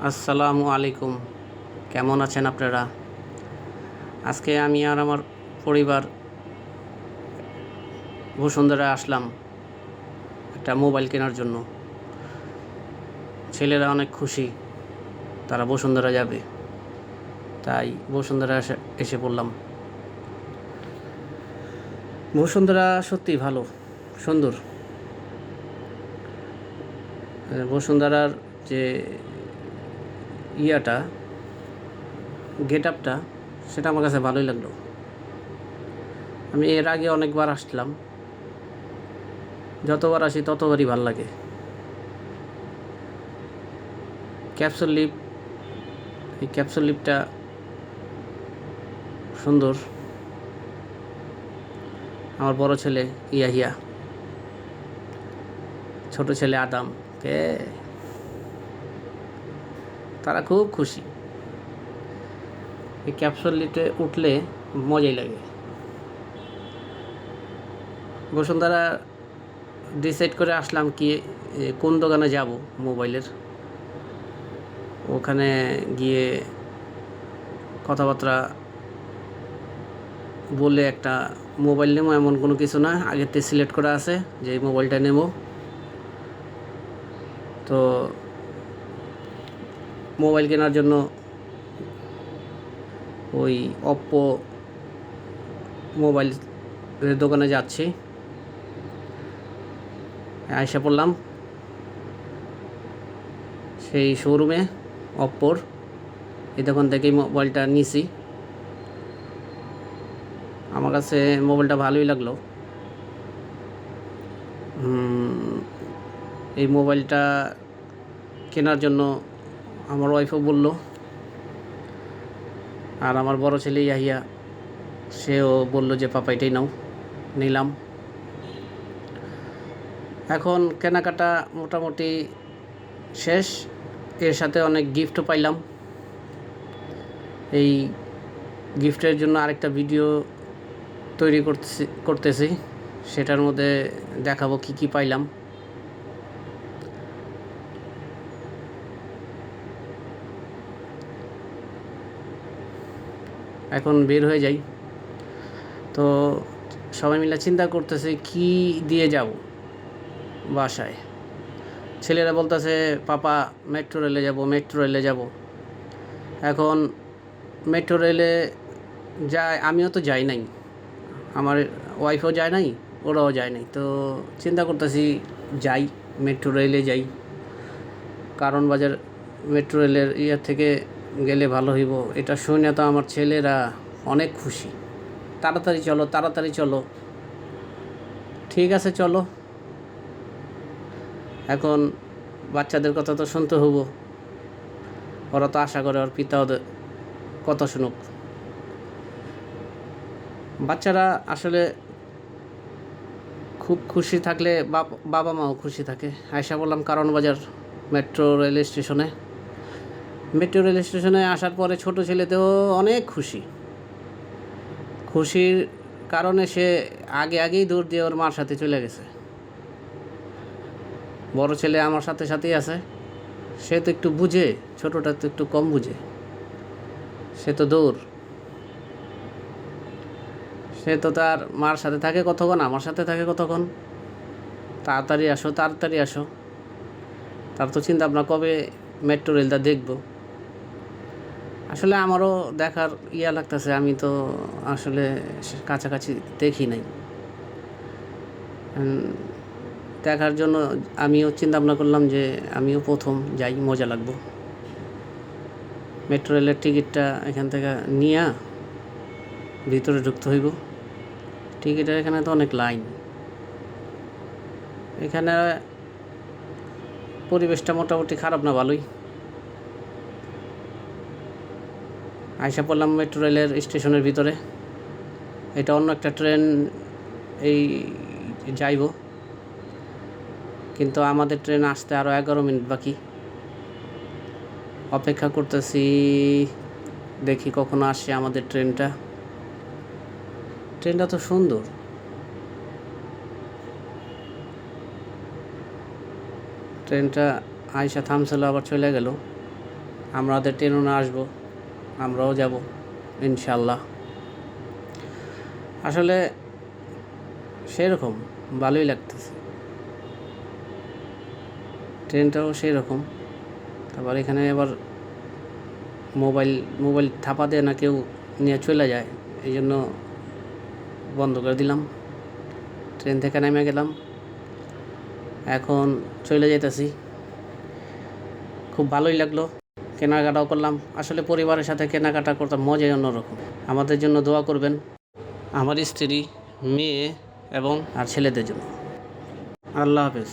আসসালামু আলাইকুম। কেমন আছেন আপনারা? আজকে আমি আর আমার পরিবার বসুন্ধরায় আসলাম একটা মোবাইল কেনার জন্য। ছেলেরা অনেক খুশি, তারা বসুন্ধরা যাবে, তাই বসুন্ধরা এসে পড়লাম। বসুন্ধরা সত্যিই ভালো, সুন্দর। বসুন্ধরার যে ইয়াটা, গেট আপটা, সেটা আমার কাছে ভালোই লাগলো। আমি এর আগে অনেকবার আসলাম, যতবার আসি ততবারই ভাল লাগে। ক্যাপসুল লিফট, এই ক্যাপসুল লিফটটা সুন্দর। আমার বড় ছেলে ইয়াহিয়া, ছোট ছেলে আদাম, কে তারা খুব খুশি। এই ক্যাপসুল লিফটে উঠলে মজাই লাগে। বসুন্ধরা ডিসাইড করে আসলাম কি কোন দোকানে যাব মোবাইলের। ওখানে গিয়ে কথাবার্তা বলে একটা মোবাইল নেবো এমন কোনো কিছু না, আগের থেকে সিলেক্ট করা আছে যে এই মোবাইলটা নেব। তো মোবাইল কেনার জন্য ওই অপ্পো মোবাইলের দোকানে যাচ্ছি। আইসা পড়লাম সেই শোরুমে, অপ্পোর। এই দোকান থেকেই মোবাইলটা নিছি। আমার কাছে মোবাইলটা ভালোই লাগলো। এই মোবাইলটা কেনার জন্য আমার ওয়াইফও বলল, আর আমার বড় ছেলে ইয়াহিয়া, সেও বলল যে পাপা এটাই নাও। নিলাম। এখন কেনাকাটা মোটামুটি শেষ। এর সাথে অনেক গিফটও পাইলাম। এই গিফটের জন্য আরেকটা ভিডিও তৈরি করতেছি, সেটার মধ্যে দেখাবো কি কি পাইলাম। এখন বের হয়ে যাই। তো সবাই মিলে চিন্তা করতেছে কি দিয়ে যাব বাসায়। ছেলেরা বলতেছে পাপা মেট্রো রেলে যাব, মেট্রো রেলে যাব। এখন মেট্রো রেলে যায়, আমিও তো যাই নাই, আমার ওয়াইফও যায় নাই, ওরাও যায় নাই। তো চিন্তা করতেছি যাই, মেট্রো রেলে যাই। কারণ বাজার মেট্রো রেলের ইয়ার থেকে গেলে ভালো হইব, এটা শুনে তো আমার ছেলেরা অনেক খুশি। তাড়াতাড়ি চলো, তাড়াতাড়ি চলো। ঠিক আছে চলো। এখন বাচ্চাদের কথা তো শুনতে হইব, ওরা তো আশা করে ওর পিতা ওদের কথা শুনুক। বাচ্চারা আসলে খুব খুশি থাকলে বাবা মাও খুশি থাকে। আয়সা বললাম কারণ বাজার মেট্রো রেল স্টেশনে। মেট্রো রেল স্টেশনে আসার পরে ছোট ছেলেতেও অনেক খুশি। খুশির কারণে সে আগেই দৌড় দিয়ে ওর মার সাথে চলে গেছে। বড় ছেলে আমার সাথে সাথেই আছে। সে তো একটু বুঝে, ছোটটা তো একটু কম বুঝে। সে তো দৌড়, সে তো তার মার সাথে থাকে কতক্ষণ, আমার সাথে থাকে কতক্ষণ। তাড়াতাড়ি আসো, তাড়াতাড়ি আসো। তার তো চিন্তা ভাবনা কবে মেট্রো রেলটা দেখব। আসলে আমারও দেখার ইয়া লাগতেছে, আমি তো আসলে কাছাকাছি দেখি নাই। দেখার জন্য আমিও চিন্তা ভাবনা করলাম যে আমিও প্রথম যাই, মজা লাগবো। মেট্রো রেলের টিকিটটা এখান থেকে নিয়ে ভিতরে ঢুকতে হইব। টিকিটের এখানে তো অনেক লাইন। এখানে পরিবেশটা মোটামুটি খারাপ না, ভালোই। আইসা পড়লাম মেট্রো রেলের স্টেশনের ভিতরে। এটা অন্য একটা ট্রেন এই যাইব, কিন্তু আমাদের ট্রেন আসতে আরও 11 মিনিট বাকি। অপেক্ষা করতেছি, দেখি কখনো আসে আমাদের ট্রেনটা। ট্রেনটা তো সুন্দর। ট্রেনটা আইসা থামছিল, আবার চলে গেল। আমাদের ট্রেনও না আসবো, আমরাও যাব ইনশাল্লাহ। আসলে সেরকম ভালোই লাগতেছে, ট্রেনটাও সেই রকম। তারপর এখানে আবার মোবাইল থাপা দিয়ে না কেউ নিয়ে চলে যায়, এই জন্য বন্ধ করে দিলাম। ট্রেন থেকে নেমে গেলাম, এখন চলে যাইতেছি। খুব ভালোই লাগলো, কেনাকাটাও করলাম। আসলে পরিবারের সাথে কেনাকাটা করতে মজাই অন্যরকম। আমাদের জন্য দোয়া করবেন, আমার স্ত্রী, মেয়ে এবং আর ছেলেদের জন্য। আল্লাহ হাফেজ।